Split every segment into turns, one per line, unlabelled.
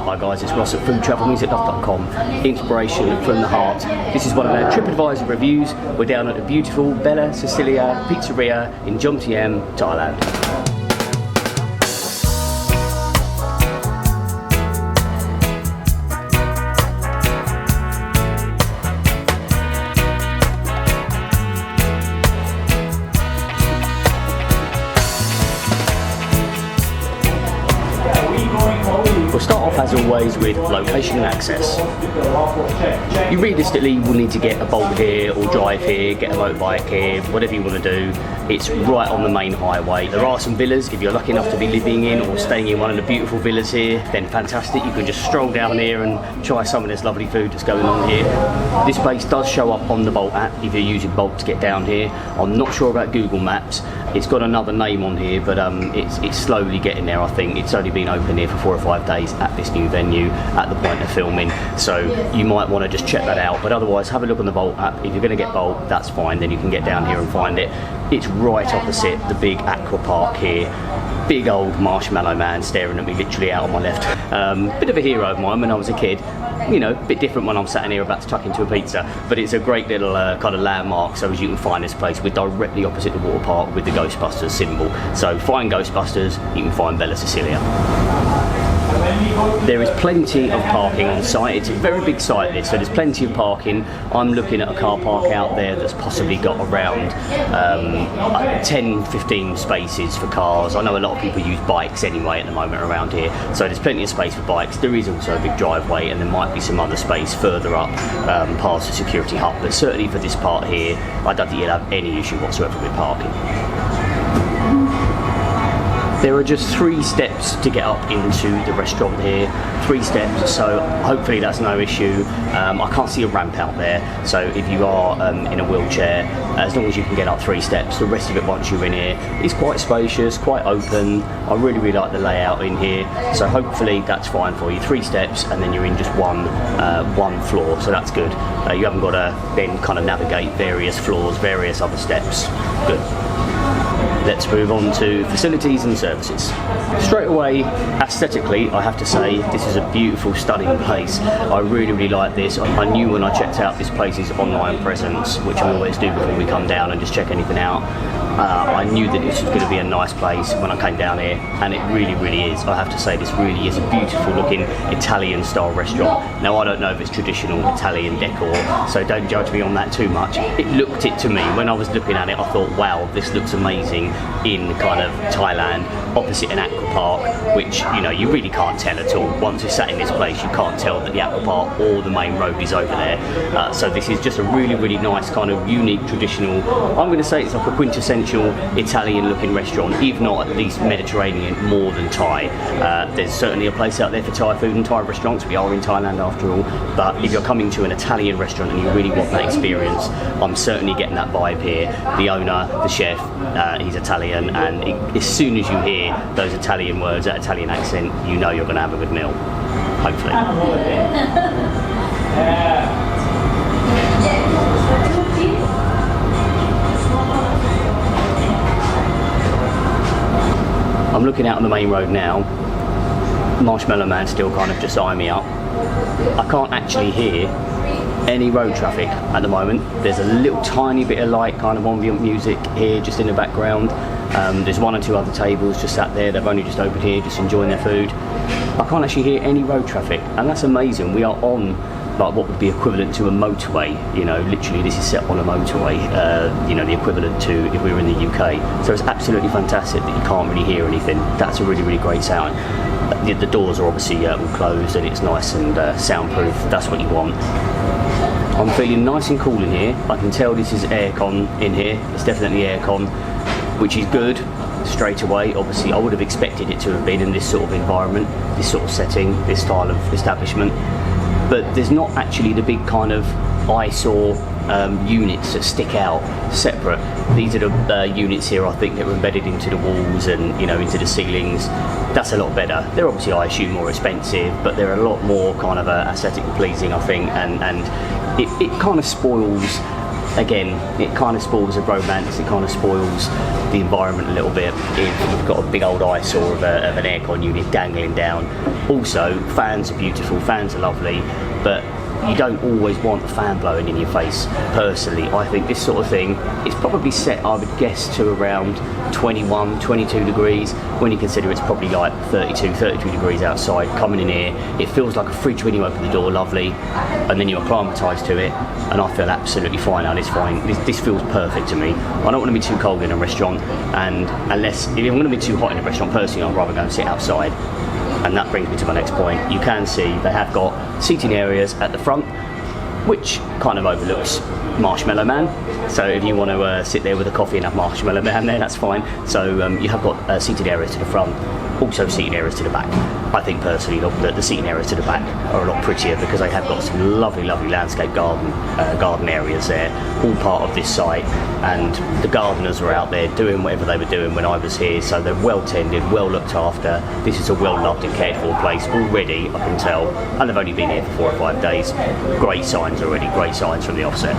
Hi guys, it's Ross at FoodTravelMusicLove.com. Inspiration from the heart. This is one of our Tripadvisor reviews. We're down at the beautiful Bella Sicilia Pizzeria in Jomtiem, Thailand. We'll start off as always with location and access. You realistically will need to get a Bolt here or drive here, get a motorbike here, whatever you want to do. It's right on the main highway. There are some villas. If you're lucky enough to be living in or staying in one of the beautiful villas here, then fantastic. You can just stroll down here and try some of this lovely food that's going on here. This place does show up on the Bolt app if you're using Bolt to get down here. I'm not sure about Google Maps. It's got another name on here, but it's slowly getting there, I think. It's only been open here for 4 or 5 days at this new venue at the point of filming, so you might want to just check that out. But otherwise, have a look on the Bolt app. If you're going to get Bolt, that's fine, then you can get down here and find it. It's right opposite the big aqua park here. Big old marshmallow man staring at me literally out on my left. Bit of a hero of mine when I was a kid. You know, a bit different when I'm sat in here about to tuck into a pizza, but it's a great little kind of landmark. So as you can find this place, we're directly opposite the water park with the Ghostbusters symbol. So find Ghostbusters, you can find Bella Sicilia. There is plenty of parking on site. It's a very big site this, so there's plenty of parking. I'm looking at a car park out there that's possibly got around 10-15 spaces for cars. I know a lot of people use bikes anyway at the moment around here, so there's plenty of space for bikes. There is also a big driveway, and there might be some other space further up past the security hut, but certainly for this part here, I don't think you'll have any issue whatsoever with parking. There are just 3 steps to get up into the restaurant here. 3 steps, so hopefully that's no issue. I can't see a ramp out there, so if you are in a wheelchair, as long as you can get up 3 steps, the rest of it once you're in here is quite spacious, quite open. I really like the layout in here, so hopefully that's fine for you. 3 steps and then you're in just one floor, so that's good. You haven't got to then kind of navigate various floors, various other steps. Good. Let's move on to facilities and services. Straight away, aesthetically, I have to say, this is a beautiful, stunning place. I really like this. I knew when I checked out this place's online presence, which I always do before we come down and just check anything out, I knew that this was going to be a nice place when I came down here, and it really is. I have to say, this really is a beautiful looking Italian style restaurant. Now, I don't know if it's traditional Italian decor, so don't judge me on that too much. It looked it to me. When I was looking at it, I thought, wow, this looks amazing in kind of Thailand, opposite an aqua park, which, you know, you really can't tell at all. Once you're sat in this place, you can't tell that the aqua park or the main road is over there. So this is just a really nice kind of unique, traditional, I'm going to say it's like a quintessential Italian looking restaurant, if not at least Mediterranean, more than Thai. There's certainly a place out there for Thai food and Thai restaurants. We are in Thailand after all, but if you're coming to an Italian restaurant and you really want that experience, I'm certainly getting that vibe here. The owner, the chef, he's Italian, and as soon as you hear those Italian words, that Italian accent, you know you're going to have a good meal, hopefully. I'm looking out on the main road now. Marshmallow Man still kind of just eyeing me up. I can't actually hear any road traffic at the moment. There's a little tiny bit of light kind of ambient music here just in the background. There's 1 or 2 other tables just sat there. They've only just opened here, just enjoying their food. I can't actually hear any road traffic, and that's amazing. We are on like what would be equivalent to a motorway, you know, literally this is set on a motorway, you know, the equivalent to if we were in the UK. So it's absolutely fantastic that you can't really hear anything. That's a really great sound. The doors are obviously all closed, and it's nice and soundproof. That's what you want. I'm feeling nice and cool in here. I can tell this is aircon in here. It's definitely aircon, which is good straight away. Obviously I would have expected it to have been in this sort of environment, this sort of setting, this style of establishment, but there's not actually the big kind of eyesore units that stick out separate. These are the units here, I think, that are embedded into the walls and, you know, into the ceilings. That's a lot better. They're obviously, I assume, more expensive, but they're a lot more kind of aesthetically pleasing, I think, and it kind of spoils again, it kind of spoils the romance, it kind of spoils the environment a little bit if you've got a big old eyesore of an aircon unit dangling down. Also, fans are beautiful, fans are lovely, but you don't always want a fan blowing in your face. Personally, I think this sort of thing is probably set, I would guess, to around 21, 22 degrees, when you consider it's probably like 32, 33 degrees outside. Coming in here, it feels like a fridge when you open the door, lovely, and then you acclimatise to it, and I feel absolutely fine now. This fine. This feels perfect to me. I don't want to be too cold in a restaurant, and if I'm going to be too hot in a restaurant, personally, I'd rather go and sit outside. And that brings me to my next point. You can see they have got seating areas at the front, which kind of overlooks Marshmallow Man. So if you want to sit there with a coffee and have Marshmallow Man there, that's fine. So you have got seating areas to the front, also seating areas to the back. I think personally the seating areas to the back are a lot prettier because they have got some lovely landscape garden areas there, all part of this site, and the gardeners are out there doing whatever they were doing when I was here, so they're well tended, well looked after. This is a well loved and cared for place already, I can tell, and they've only been here for 4 or 5 days. Great signs already, great signs from the offset.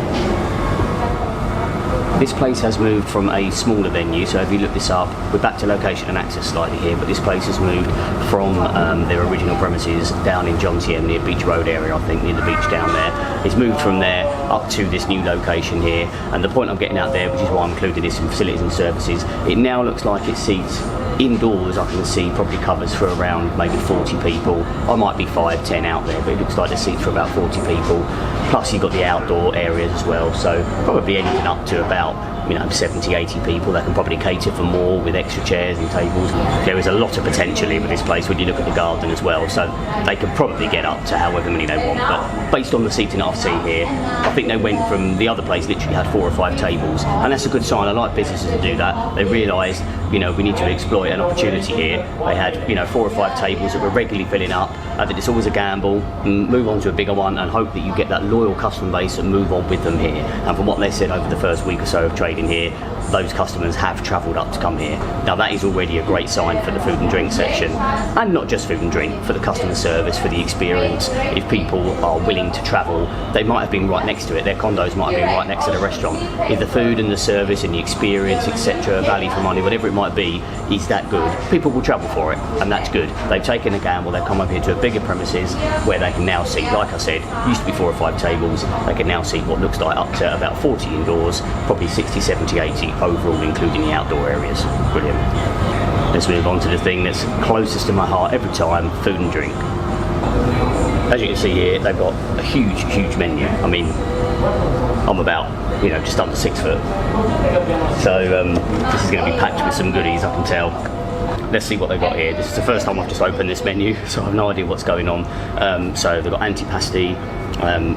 This place has moved from a smaller venue, so if you look this up, we're back to location and access slightly here, but this place has moved from their original premises down in Jomtiem near Beach Road area, I think, near the beach down there. It's moved from there up to this new location here, and the point I'm getting out there, which is why I'm including this in facilities and services, it now looks like it seats indoors. I can see probably covers for around maybe 40 people. I might be 5, 10 out there, but it looks like the seats for about 40 people. Plus you've got the outdoor areas as well, so probably anything up to about 70, 80 people. They can probably cater for more with extra chairs and tables. There is a lot of potential here with this place when you look at the garden as well, so they could probably get up to however many they want. But based on the seating I've seen here, I think they went from the other place literally had 4 or 5 tables, and that's a good sign. I like businesses to do that. They realised, we need to exploit an opportunity here. They had 4 or 5 tables that were regularly filling up. I think it's always a gamble, and move on to a bigger one and hope that you get that loyal customer base and move on with them here. And from what they said over the first week or so of trading here, those customers have travelled up to come here. Now that is already a great sign for the food and drink section, and not just food and drink, for the customer service, for the experience. If people are willing to travel, they might have been right next to it, their condos might have been right next to the restaurant. If the food and the service and the experience, etc., value for money, whatever it might be, is that good, people will travel for it, and that's good. They've taken a gamble, they've come up here to a bigger premises where they can now seat, like I said, used to be 4 or 5 tables, they can now seat what looks like up to about 40 indoors, probably 60, 70, 80 overall, including the outdoor areas. Brilliant. Let's move on to the thing that's closest to my heart every time, food and drink. As you can see here, they've got a huge menu. I mean, I'm about, just under 6 foot. So this is going to be packed with some goodies, I can tell. Let's see what they've got here. This is the first time I've just opened this menu, so I have no idea what's going on. So they've got antipasti,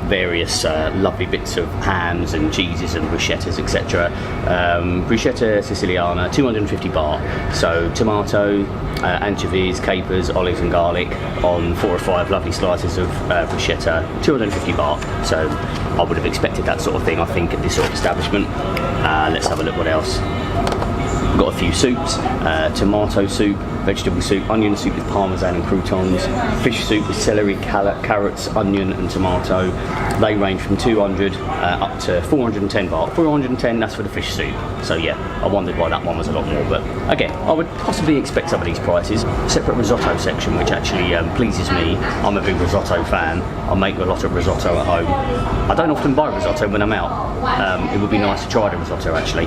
various lovely bits of hams and cheeses and bruschettas, etc. Bruschetta Siciliana, 250 baht. So tomato, anchovies, capers, olives and garlic on 4 or 5 lovely slices of bruschetta, 250 baht. So I would have expected that sort of thing, I think, at this sort of establishment. Let's have a look what else. We've got a few soups, tomato soup, vegetable soup, onion soup with parmesan and croutons, fish soup with celery, carrots, onion and tomato. They range from 200 up to 410 baht. 410, that's for the fish soup. So yeah, I wondered why that one was a lot more, but again, I would possibly expect some of these prices. Separate risotto section, which actually pleases me. I'm a big risotto fan. I make a lot of risotto at home. I don't often buy risotto when I'm out. It would be nice to try the risotto actually.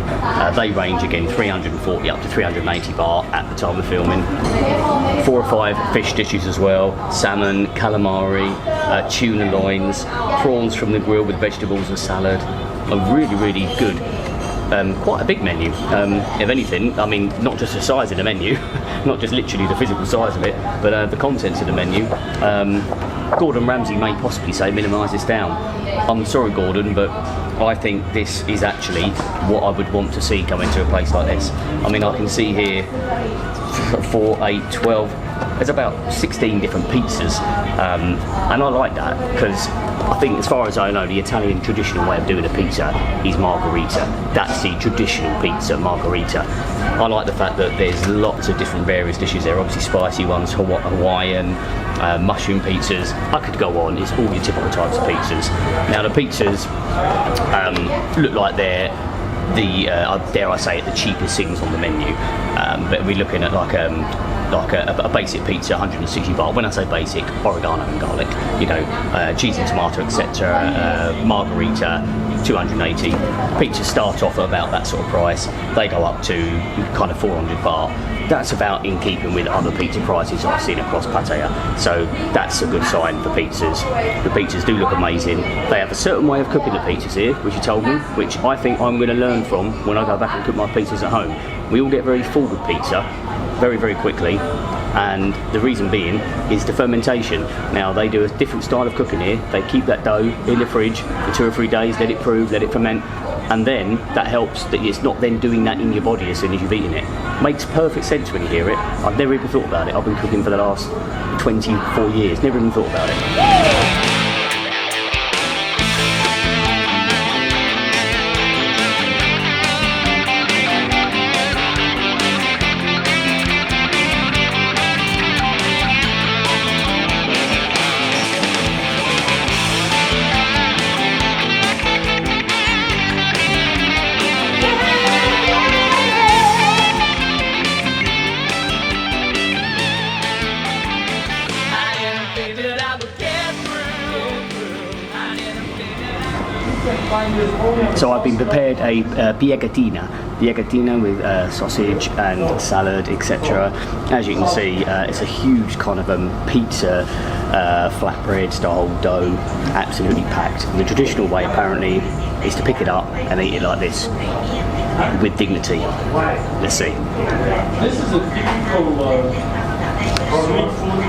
They range again 340 up to 380 baht at the time of filming. 4 or 5 fish dishes as well, salmon, calamari, tuna loins, prawns from the grill with vegetables and salad. A really good, quite a big menu. If anything, I mean, not just the size of the menu, not just literally the physical size of it, but the contents of the menu. Gordon Ramsay may possibly say minimise this down. I'm sorry, Gordon, but I think this is actually what I would want to see coming to a place like this. I mean, I can see here 4, 8, 12, there's about 16 different pizzas, and I like that because I think, as far as I know, the Italian traditional way of doing a pizza is margherita. That's the traditional pizza, margherita. I like the fact that there's lots of different various dishes there, obviously spicy ones, Hawaiian, mushroom pizzas. I could go on, it's all your typical types of pizzas. Now the pizzas look like they're dare I say it, the cheapest things on the menu, but we're looking at like a basic pizza, 160 baht. When I say basic, oregano and garlic, you know, cheese and tomato, etc. Margherita, 280. Pizzas start off at about that sort of price. They go up to kind of 400 baht. That's about in keeping with other pizza prices I've seen across Pattaya. So that's a good sign for pizzas. The pizzas do look amazing. They have a certain way of cooking the pizzas here, which you told me, which I think I'm going to learn from when I go back and cook my pizzas at home. We all get very full with pizza, very, very quickly. And the reason being is the fermentation. Now they do a different style of cooking here. They keep that dough in the fridge for 2 or 3 days, let it prove, let it ferment, and then that helps that it's not then doing that in your body as soon as you've eaten it. Makes perfect sense when you hear it. I've never even thought about it. I've been cooking for the last 24 years, never even thought about it. So I've been prepared a biegatina with sausage and salad, etc. As you can see, it's a huge kind of pizza flatbread style dough, absolutely packed. And the traditional way apparently is to pick it up and eat it like this, with dignity. Let's see.
This is a typical street food.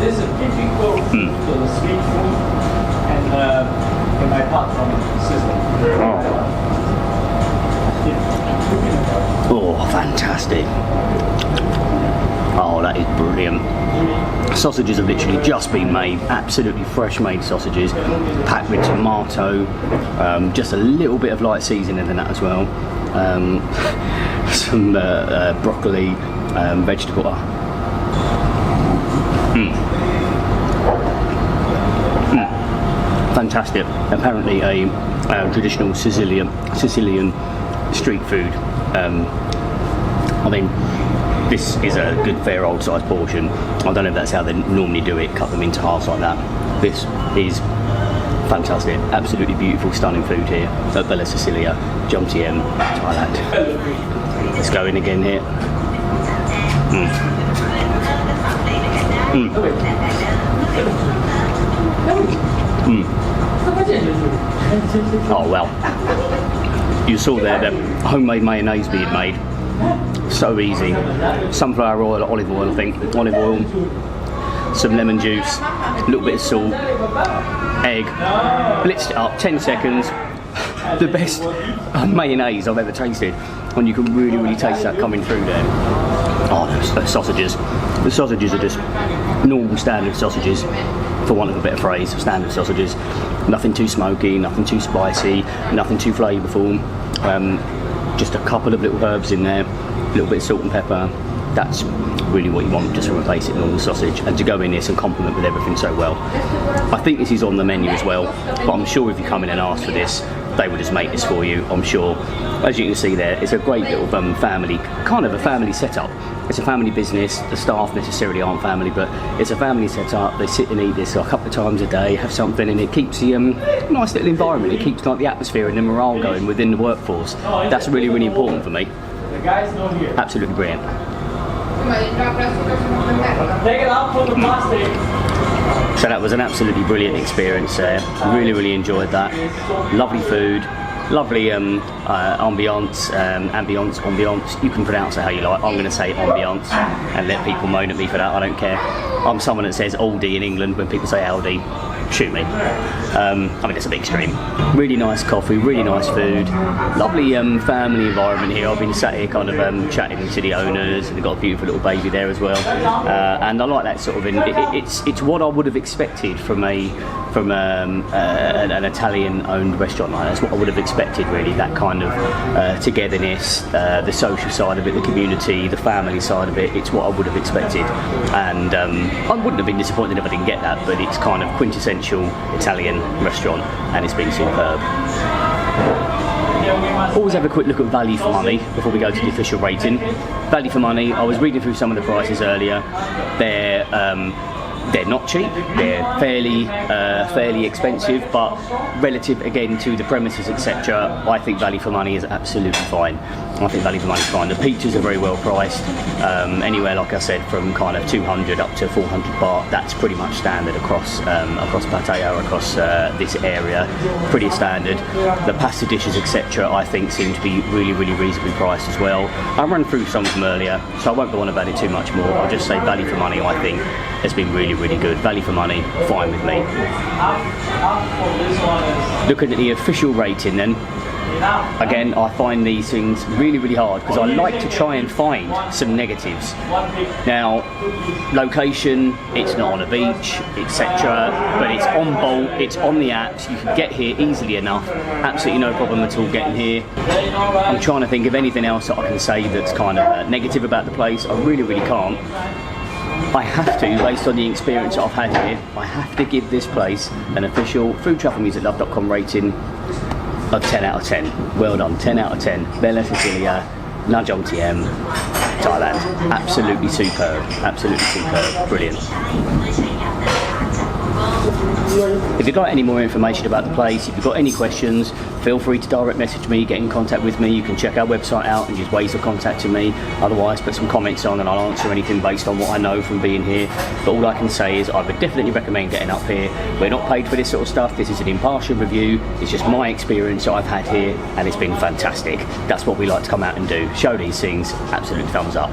This is a typical street food. In my part from Sicily.
Oh, fantastic. Oh, that is brilliant. Sausages have literally just been made, absolutely fresh made sausages, packed with tomato, just a little bit of light seasoning in that as well, some broccoli, vegetable. Fantastic. Apparently a traditional Sicilian street food. I mean, this is a good fair old sized portion. I don't know if that's how they normally do it, cut them into halves like that. This is fantastic. Absolutely beautiful, stunning food here at Bella Sicilia, Jomtiem, Thailand. Let's go in again here. Oh well, you saw there the homemade mayonnaise being made. So easy. Sunflower oil, olive oil, I think. Olive oil, some lemon juice, a little bit of salt, egg, blitzed it up, 10 seconds. The best mayonnaise I've ever tasted, and you can really taste that coming through there. Oh, those sausages. The sausages are just normal standard sausages, for want of a better phrase, standard sausages. Nothing too smoky, nothing too spicy, nothing too flavourful. Just a couple of little herbs in there, a little bit of salt and pepper. That's really what you want just from a basic normal sausage, and to go in this and complement with everything so well. I think this is on the menu as well, but I'm sure if you come in and ask for this, they will just make this for you, I'm sure. As you can see there, it's a great little family, kind of a family setup. It's a family business. The staff necessarily aren't family, but it's a family setup. They sit and eat this a couple of times a day, have something, and it keeps the nice little environment. It keeps like the atmosphere and the morale going within the workforce. That's really important for me. Absolutely brilliant.
Take it out from the plastic.
So that was an absolutely brilliant experience there. Really enjoyed that. Lovely food, lovely ambiance. You can pronounce it how you like. I'm going to say ambiance and let people moan at me for that. I don't care. I'm someone that says oldie in England when people say Aldi. shoot me. I mean, it's a bit extreme. Really nice coffee, really nice food, lovely family environment here. I've been sat here kind of chatting to the owners, and they've got a beautiful little baby there as well. And I like that sort of. It's what I would have expected from an Italian-owned restaurant like that. That's what I would have expected, really. That kind of togetherness, the social side of it, the community, the family side of it. It's what I would have expected, and I wouldn't have been disappointed if I didn't get that. But it's kind of quintessential Italian restaurant, and it's been superb. Always have a quick look at value for money before we go to the official rating. Value for money, I was reading through some of the prices earlier. They're not cheap, they're fairly expensive, but relative again to the premises, etc., I think value for money is absolutely fine. I think value for money is fine. The pizzas are very well priced, anywhere, like I said, from kind of 200 up to 400 baht. That's pretty much standard across Pattaya, across this area, pretty standard. The pasta dishes, etc., I think seem to be really reasonably priced as well. I ran through some of them earlier, so I won't go on about it too much more. I'll just say value for money, I think, has been really good. Value for money, fine with me. Looking at the official rating then, again, I find these things really hard because I like to try and find some negatives. Now, location, it's not on a beach, etc., but it's on Bolt, it's on the apps, you can get here easily enough, absolutely no problem at all getting here. I'm trying to think of anything else that I can say that's kind of negative about the place. I really can't. I have to, based on the experience that I've had here, I have to give this place an official FoodTravelMusicLove.com rating of 10 out of 10. Well done, 10 out of 10. Bella Sicilia, Jomtiem, Thailand. Absolutely superb, brilliant. If you've got any more information about the place, if you've got any questions, feel free to direct message me, get in contact with me. You can check our website out and use ways of contacting me. Otherwise, put some comments on and I'll answer anything based on what I know from being here. But all I can say is I would definitely recommend getting up here. We're not paid for this sort of stuff. This is an impartial review. It's just my experience that I've had here, and it's been fantastic. That's what we like to come out and do. Show these things. Absolute thumbs up.